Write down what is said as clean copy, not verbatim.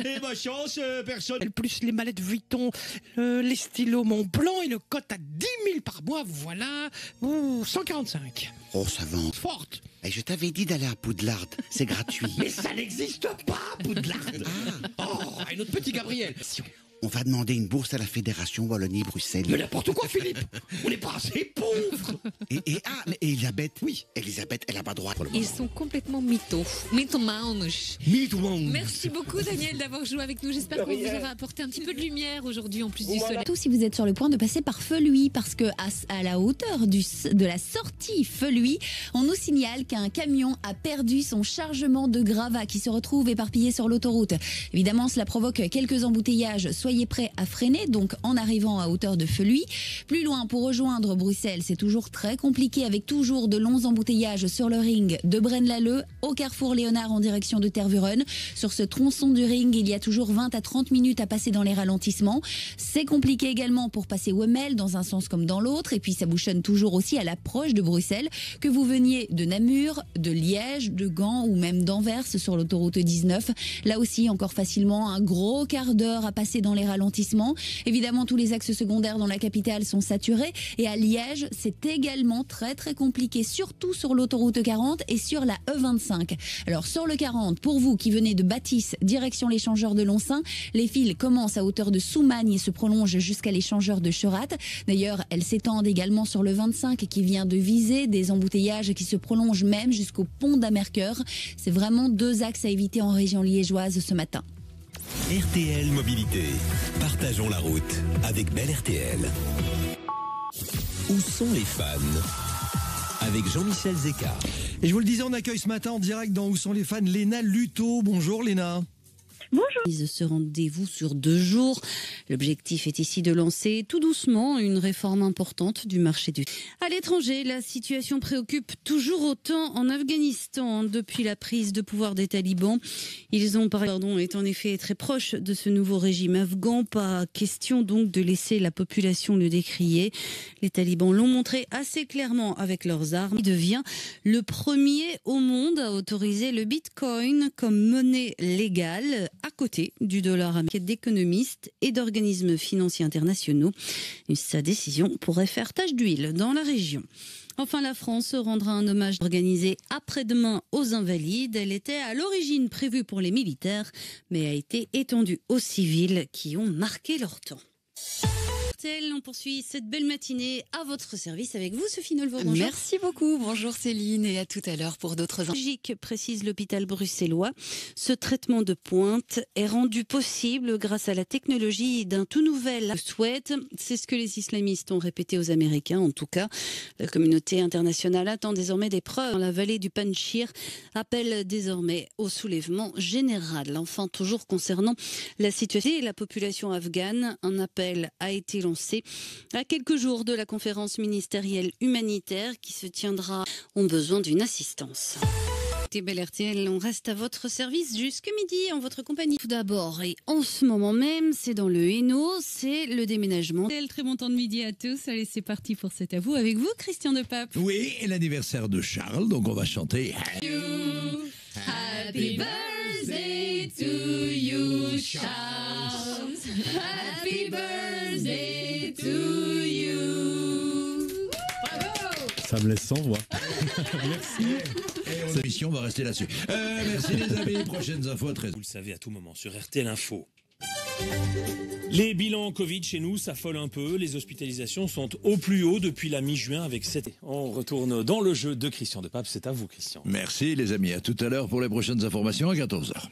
Et ma chance, personne. Plus les mallettes Vuitton, les stylos Montblanc, une cote à 10 000 par mois, voilà. Ouh, 145. Oh, ça vend. Forte. Et je t'avais dit d'aller à Poudlard, c'est gratuit. Mais ça n'existe pas, Poudlard. Oh, et notre petit Gabriel. On va demander une bourse à la Fédération Wallonie-Bruxelles. Mais n'importe quoi, Philippe. On n'est pas assez pauvres. Mais Elisabeth, oui, Elisabeth, elle a pas droit. Ils sont complètement mythos. Mythomanes. Merci beaucoup, Daniel, d'avoir joué avec nous. J'espère qu'on vous aura apporté un petit peu de lumière aujourd'hui en plus du soleil. Surtout si vous êtes sur le point de passer par Feluy, parce que à la hauteur de la sortie Feluy, on nous signale qu'un camion a perdu son chargement de gravats qui se retrouve éparpillé sur l'autoroute. Évidemment, cela provoque quelques embouteillages. Soyez prêts à freiner, donc en arrivant à hauteur de Feluy. Plus loin, pour rejoindre Bruxelles, c'est toujours très compliqué avec toujours de longs embouteillages sur le ring de Braine-l'Alleud au carrefour Léonard en direction de Tervuren. Sur ce tronçon du ring, il y a toujours 20 à 30 minutes à passer dans les ralentissements. C'est compliqué également pour passer Wemmel dans un sens comme dans l'autre, et puis ça bouchonne toujours aussi à l'approche de Bruxelles, que vous veniez de Namur, de Liège, de Gand ou même d'Anvers sur l'autoroute 19. Là aussi, encore facilement un gros quart d'heure à passer dans les ralentissements. Évidemment, tous les axes secondaires dans la capitale sont saturés, et à Liège, c'est également très très compliqué, surtout sur l'autoroute 40 et sur la E25. Alors sur le 40, pour vous qui venez de Bâtisse, direction l'échangeur de Loncin, les files commencent à hauteur de Soumagne et se prolongent jusqu'à l'échangeur de Cherat. D'ailleurs, elles s'étendent également sur le 25 qui vient de viser, des embouteillages qui se prolongent même jusqu'au pont d'Amercœur. C'est vraiment deux axes à éviter en région liégeoise ce matin. RTL Mobilité. Partageons la route avec Belle RTL. Où sont les fans ? Avec Jean-Michel Zeka. Et je vous le disais, on accueille ce matin en direct dans Où sont les fans, Léna Luto. Bonjour Léna. Bonjour. Ce rendez-vous sur 2 jours. L'objectif est ici de lancer tout doucement une réforme importante du marché du. À l'étranger, la situation préoccupe toujours autant en Afghanistan depuis la prise de pouvoir des talibans. Ils ont, est en effet très proche de ce nouveau régime afghan. Pas question donc de laisser la population le décrier. Les talibans l'ont montré assez clairement avec leurs armes. Il devient le premier au monde à autoriser le bitcoin comme monnaie légale, à côté du dollar américain, d'économistes et d'organismes financiers internationaux. Sa décision pourrait faire tache d'huile dans la région. Enfin, la France rendra un hommage organisé après-demain aux Invalides. Elle était à l'origine prévue pour les militaires, mais a été étendue aux civils qui ont marqué leur temps. On poursuit cette belle matinée à votre service avec vous, Sophie Nolvo. Bonjour. Merci beaucoup. Bonjour Céline, et à tout à l'heure pour d'autres Belgique, précise l'hôpital bruxellois. Ce traitement de pointe est rendu possible grâce à la technologie d'un tout nouvel souhait. C'est ce que les islamistes ont répété aux Américains. En tout cas, la communauté internationale attend désormais des preuves. La vallée du Panchir appelle désormais au soulèvement général. Enfin, toujours concernant la situation et la population afghane, un appel a été lancé à quelques jours de la conférence ministérielle humanitaire qui se tiendra, ont besoin d'une assistance. Belle RTL, on reste à votre service jusqu'à midi en votre compagnie. Tout d'abord, et en ce moment même, c'est dans le Hainaut, c'est le déménagement. Très bon temps de midi à tous. Allez, c'est parti pour cet à vous. Avec vous, Christian Depape. Oui, et l'anniversaire de Charles, donc on va chanter Happy birthday to you, Charles. Happy birthday to you. Bravo. Ça me laisse sans voix. Merci. Et cette émission va rester là-dessus. Merci les amis, prochaines infos à 13h. Vous le savez à tout moment sur RTL Info. Les bilans Covid chez nous s'affolent un peu. Les hospitalisations sont au plus haut depuis la mi-juin avec 7. On retourne dans le jeu de Christian Depape. C'est à vous, Christian. Merci les amis, à tout à l'heure pour les prochaines informations à 14h.